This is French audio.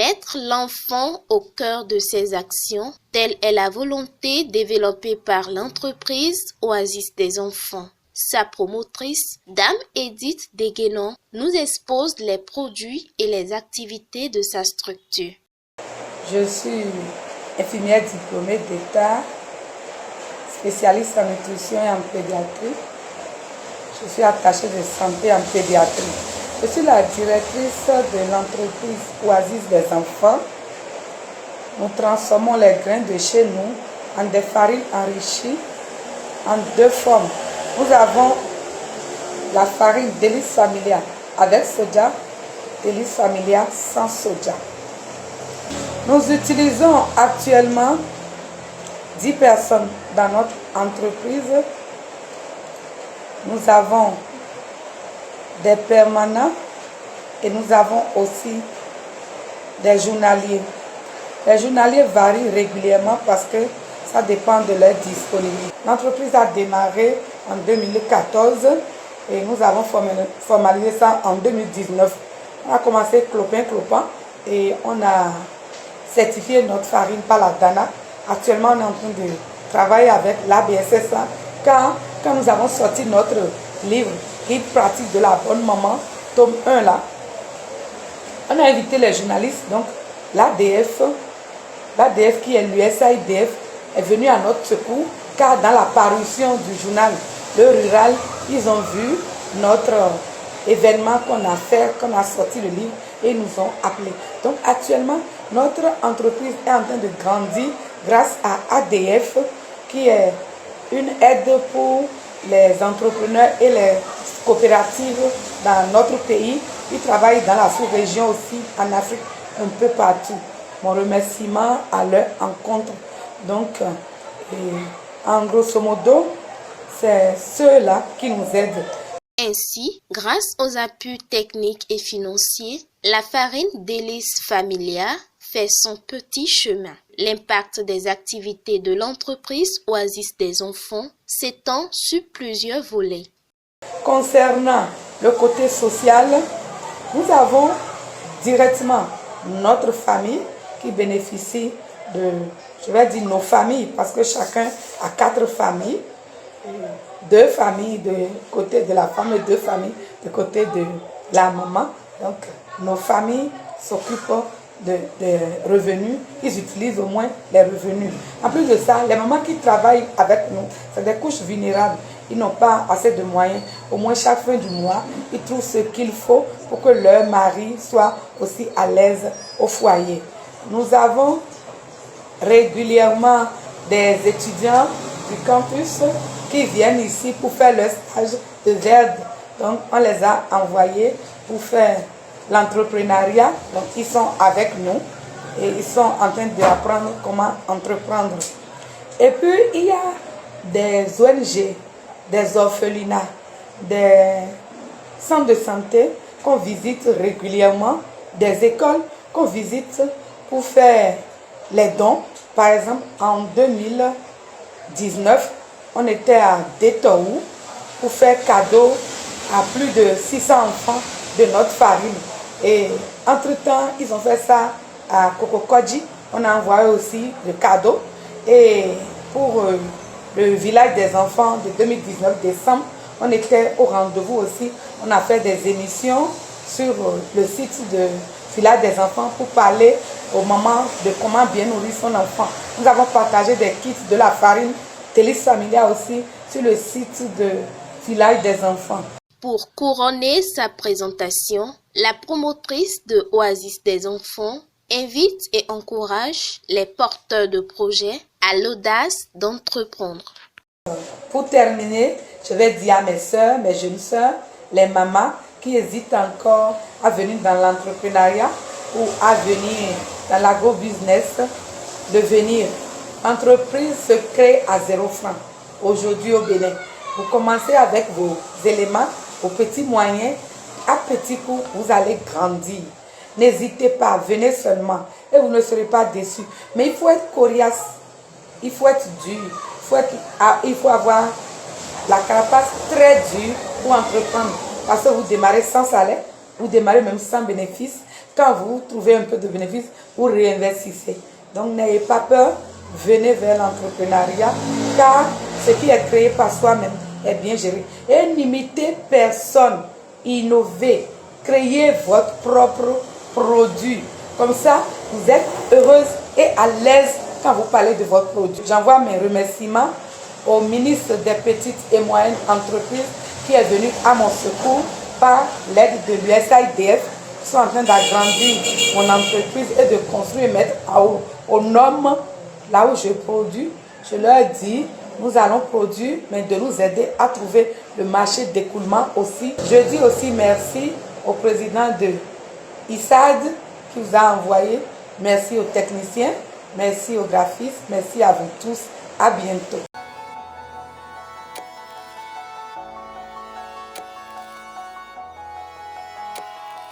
Mettre l'enfant au cœur de ses actions, telle est la volonté développée par l'entreprise Oasis des enfants. Sa promotrice, Dame Edith Deguenon, nous expose les produits et les activités de sa structure. Je suis infirmière diplômée d'État, spécialiste en nutrition et en pédiatrie. Je suis attachée de santé en pédiatrie. Je suis la directrice de l'entreprise Oasis des enfants. Nous transformons les grains de chez nous en des farines enrichies en deux formes. Nous avons la farine Délice Familia avec soja, Délice Familia sans soja. Nous utilisons actuellement 10 personnes dans notre entreprise. Nous avons des permanents et nous avons aussi des journaliers. Les journaliers varient régulièrement parce que ça dépend de leur disponibilité. L'entreprise a démarré en 2014 et nous avons formalisé ça en 2019. On a commencé clopin et on a certifié notre farine par la DANA. Actuellement, on est en train de travailler avec l'ABSSA car quand nous avons sorti notre livre Guide pratique de la bonne maman, tome 1 là, on a invité les journalistes, donc l'ADF qui est l'USAIDF est venu à notre secours car dans la parution du journal Le Rural, ils ont vu notre événement qu'on a fait, qu'on a sorti le livre et ils nous ont appelés. Donc actuellement, notre entreprise est en train de grandir grâce à ADF qui est une aide pour les entrepreneurs et les coopératives dans notre pays. Ils travaillent dans la sous-région aussi, en Afrique, un peu partout. Mon remerciement à leur encontre. Donc, en grosso modo, c'est ceux-là qui nous aident. Ainsi, grâce aux appuis techniques et financiers, la farine Délice Familia fait son petit chemin. L'impact des activités de l'entreprise Oasis des enfants s'étend sur plusieurs volets. Concernant le côté social, nous avons directement notre famille qui bénéficie de, je vais dire nos familles, parce que chacun a 4 familles. 2 familles de côté de la femme et 2 familles de côté de la maman. Donc, nos familles s'occupent des revenus, ils utilisent au moins les revenus. En plus de ça, les mamans qui travaillent avec nous, c'est des couches vulnérables. Ils n'ont pas assez de moyens. Au moins, chaque fin du mois, ils trouvent ce qu'il faut pour que leur mari soit aussi à l'aise au foyer. Nous avons régulièrement des étudiants du campus qui viennent ici pour faire leur stage de VERD. Donc, on les a envoyés pour faire l'entrepreneuriat. Donc, ils sont avec nous et ils sont en train d'apprendre comment entreprendre. Et puis, il y a des ONG, des orphelinats, des centres de santé qu'on visite régulièrement, des écoles qu'on visite pour faire les dons. Par exemple, en 2019, on était à Détohou pour faire cadeau à plus de 600 enfants de notre farine. Et entre-temps, ils ont fait ça à Kokokodji. On a envoyé aussi le cadeau. Et pour le village des enfants de 2019 décembre, on était au rendez-vous aussi. On a fait des émissions sur le site de village des enfants pour parler aux mamans de comment bien nourrir son enfant. Nous avons partagé des kits de la farine Délice Familia aussi sur le site de village des enfants. Pour couronner sa présentation, la promotrice de Oasis des enfants invite et encourage les porteurs de projets à l'audace d'entreprendre. Pour terminer, je vais dire à mes soeurs, mes jeunes soeurs, les mamans qui hésitent encore à venir dans l'entrepreneuriat ou à venir dans l'agro-business, de venir. L'entreprise se crée à 0 francs aujourd'hui au Bénin. Vous commencez avec vos éléments, vos petits moyens. À petit coup, vous allez grandir. N'hésitez pas, venez seulement et vous ne serez pas déçus. Mais il faut être coriace, il faut être dur, il faut avoir la carapace très dure pour entreprendre. Parce que vous démarrez sans salaire, vous démarrez même sans bénéfice. quand vous trouvez un peu de bénéfice, vous réinvestissez. Donc n'ayez pas peur, venez vers l'entrepreneuriat, car ce qui est créé par soi-même est bien géré. Et n'imitez personne, innovez, créez votre propre produit. Comme ça, vous êtes heureuse et à l'aise quand vous parlez de votre produit. J'envoie mes remerciements au ministre des Petites et Moyennes Entreprises qui est venu à mon secours par l'aide de l'USAIDF, qui sont en train d'agrandir mon entreprise et de construire et mettre aux normes là où je produis. Je leur dis, nous allons produire, mais de nous aider à trouver le marché d'écoulement aussi. Je dis aussi merci au président de ISAD qui vous a envoyé. Merci aux techniciens, merci aux graphistes, merci à vous tous. À bientôt.